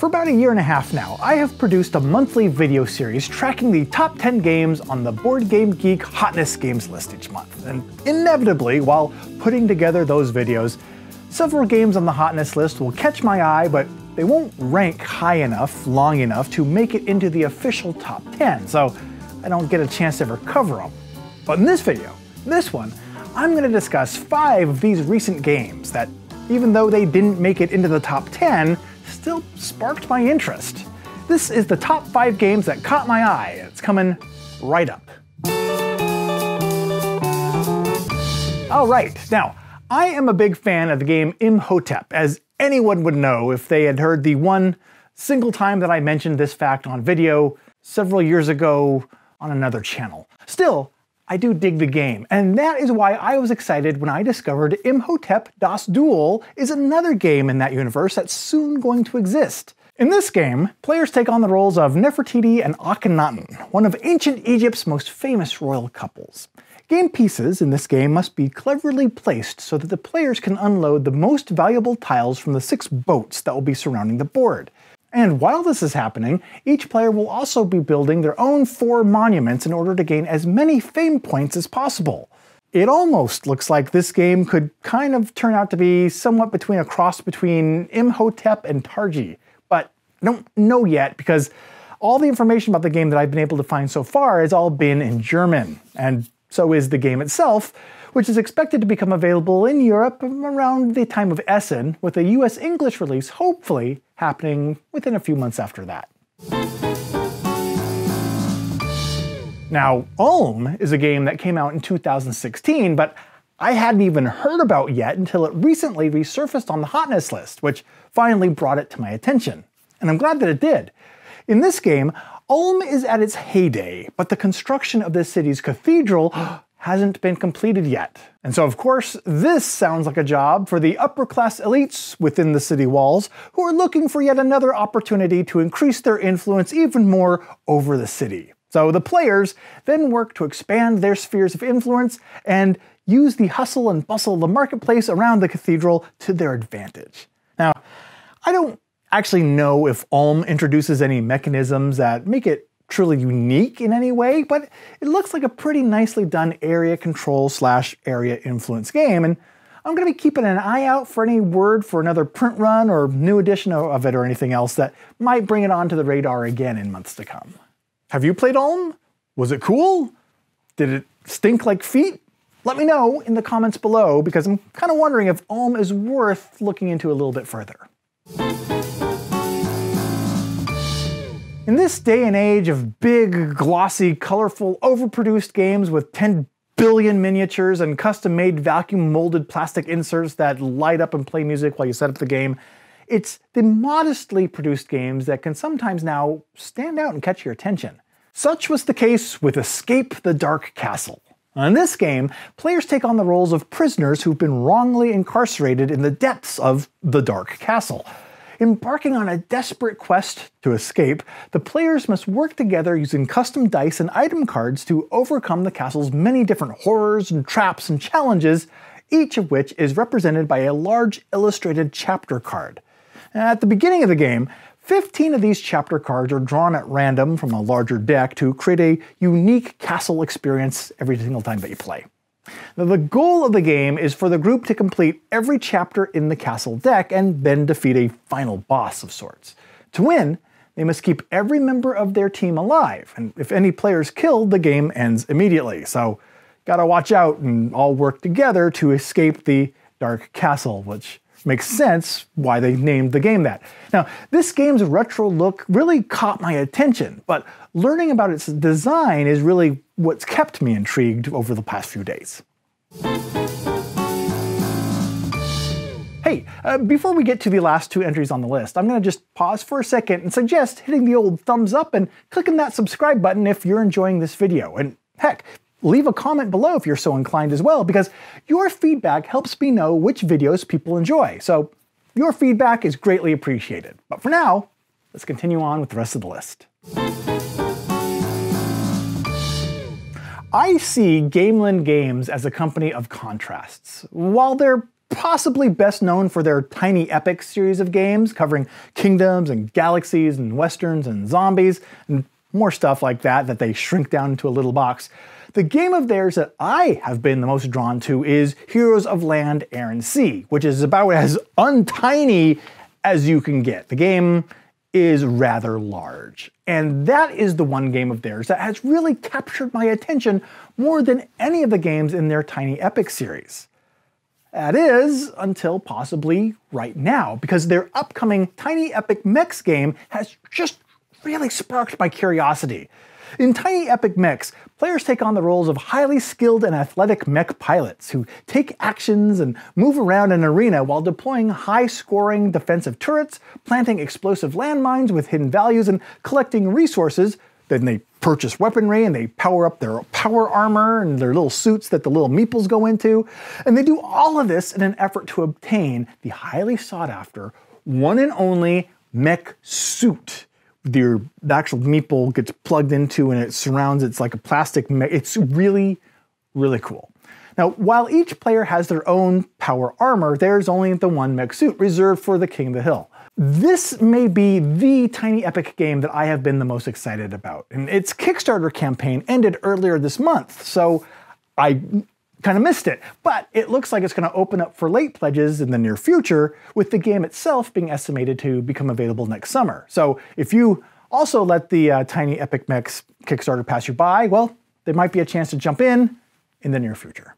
For about a year and a half now, I have produced a monthly video series tracking the top 10 games on the Board Game Geek Hotness Games list each month. And inevitably, while putting together those videos, several games on the hotness list will catch my eye, but they won't rank high enough, long enough to make it into the official top 10, so I don't get a chance to ever cover them. But in this video, this one, I'm going to discuss 5 of these recent games that, even though they didn't make it into the top 10, still sparked my interest. This is the top 5 games that caught my eye. It's coming right up. Alright, now, I am a big fan of the game Imhotep, as anyone would know if they had heard the one single time that I mentioned this fact on video several years ago on another channel. Still, I do dig the game, and that is why I was excited when I discovered Imhotep Das Dual is another game in that universe that's soon going to exist. In this game, players take on the roles of Nefertiti and Akhenaten, one of ancient Egypt's most famous royal couples. Game pieces in this game must be cleverly placed so that the players can unload the most valuable tiles from the 6 boats that will be surrounding the board. And while this is happening, each player will also be building their own 4 monuments in order to gain as many fame points as possible. It almost looks like this game could kind of turn out to be somewhat between a cross between Imhotep and Targi, but I don't know yet because all the information about the game that I've been able to find so far has all been in German, and so is the game itself, which is expected to become available in Europe around the time of Essen, with a US English release hopefully happening within a few months after that. Now, Ulm is a game that came out in 2016, but I hadn't even heard about yet until it recently resurfaced on the hotness list, which finally brought it to my attention. And I'm glad that it did. In this game, Ulm is at its heyday, but the construction of this city's cathedral hasn't been completed yet. And so of course, this sounds like a job for the upper-class elites within the city walls who are looking for yet another opportunity to increase their influence even more over the city. So the players then work to expand their spheres of influence and use the hustle and bustle of the marketplace around the cathedral to their advantage. Now, I don't actually know if Ulm introduces any mechanisms that make it truly unique in any way, but it looks like a pretty nicely done area control / area influence game, and I'm going to be keeping an eye out for any word for another print run or new edition of it or anything else that might bring it onto the radar again in months to come. Have you played Ulm? Was it cool? Did it stink like feet? Let me know in the comments below, because I'm kind of wondering if Ulm is worth looking into a little bit further. In this day and age of big, glossy, colorful, overproduced games with 10 billion miniatures and custom-made vacuum-molded plastic inserts that light up and play music while you set up the game, it's the modestly produced games that can sometimes now stand out and catch your attention. Such was the case with Escape the Dark Castle. In this game, players take on the roles of prisoners who've been wrongly incarcerated in the depths of the Dark Castle. Embarking on a desperate quest to escape, the players must work together using custom dice and item cards to overcome the castle's many different horrors and traps and challenges, each of which is represented by a large illustrated chapter card. At the beginning of the game, 15 of these chapter cards are drawn at random from a larger deck to create a unique castle experience every single time that you play. Now, the goal of the game is for the group to complete every chapter in the castle deck and then defeat a final boss of sorts. To win, they must keep every member of their team alive, and if any player is killed, the game ends immediately. So, gotta watch out and all work together to escape the Dark Castle, which makes sense why they named the game that. Now, this game's retro look really caught my attention, but learning about its design is really what's kept me intrigued over the past few days. Hey, before we get to the last 2 entries on the list, I'm going to just pause for a second and suggest hitting the old thumbs up and clicking that subscribe button if you're enjoying this video. And heck, leave a comment below if you're so inclined as well, because your feedback helps me know which videos people enjoy. So your feedback is greatly appreciated. But for now, let's continue on with the rest of the list. I see Gamelyn Games as a company of contrasts. While they're possibly best known for their Tiny Epic series of games, covering kingdoms and galaxies and westerns and zombies and more stuff like that that they shrink down into a little box. The game of theirs that I have been the most drawn to is Heroes of Land, Air, and Sea, which is about as untiny as you can get. The game is rather large, and that is the one game of theirs that has really captured my attention more than any of the games in their Tiny Epic series. That is, until possibly right now, because their upcoming Tiny Epic Mechs game has just really sparked my curiosity. In Tiny Epic Mechs, players take on the roles of highly skilled and athletic mech pilots who take actions and move around an arena while deploying high-scoring defensive turrets, planting explosive landmines with hidden values, and collecting resources. Then they purchase weaponry and they power up their power armor and their little suits that the little meeples go into. And they do all of this in an effort to obtain the highly sought-after, one and only mech suit. The actual meeple gets plugged into and it surrounds, it's like a plastic mech. It's really, really cool. Now, while each player has their own power armor, there's only the one mech suit reserved for the King of the Hill. This may be the Tiny Epic game that I have been the most excited about. And its Kickstarter campaign ended earlier this month, so I kind of missed it. But it looks like it's going to open up for late pledges in the near future, with the game itself being estimated to become available next summer. So if you also let the Tiny Epic Mechs Kickstarter pass you by, well, there might be a chance to jump in the near future.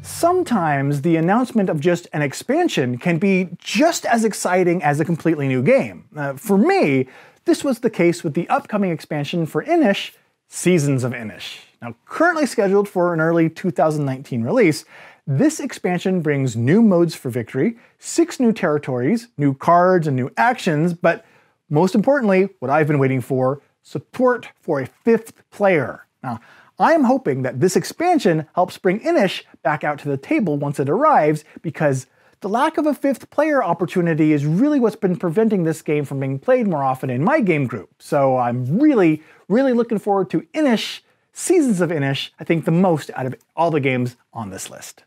Sometimes the announcement of just an expansion can be just as exciting as a completely new game. For me, this was the case with the upcoming expansion for Inish, Seasons of Inish. Now, currently scheduled for an early 2019 release, this expansion brings new modes for victory, 6 new territories, new cards, and new actions, but most importantly, what I've been waiting for, support for a 5th player. Now, I'm hoping that this expansion helps bring Inish back out to the table once it arrives, because the lack of a 5th player opportunity is really what's been preventing this game from being played more often in my game group. So I'm really looking forward to Inish, Seasons of Inish, I think the most out of all the games on this list.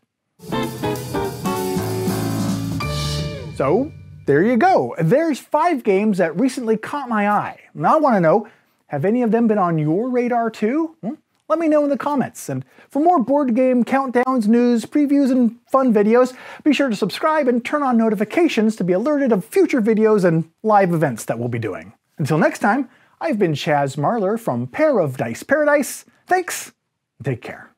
So there you go. There's 5 games that recently caught my eye. Now I want to know, have any of them been on your radar too? Let me know in the comments. And for more board game countdowns, news, previews, and fun videos, be sure to subscribe and turn on notifications to be alerted of future videos and live events that we'll be doing. Until next time, I've been Chaz Marler from Pair of Dice Paradise. Thanks, and take care.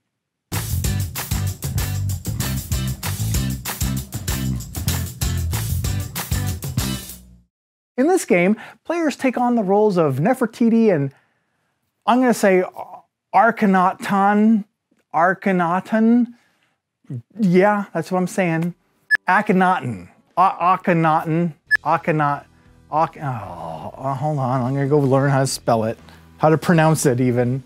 In this game, players take on the roles of Nefertiti and, I'm going to say, Akhenaten. Yeah, that's what I'm saying. Akhenaten. Akhenaten. Hold on, I'm gonna go learn how to spell it. How to pronounce it even.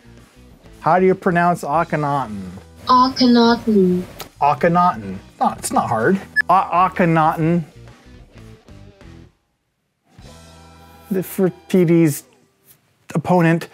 How do you pronounce Akhenaten? Akhenaten. Akhenaten. Oh, it's not hard. Akhenaten. Nefertiti's opponent.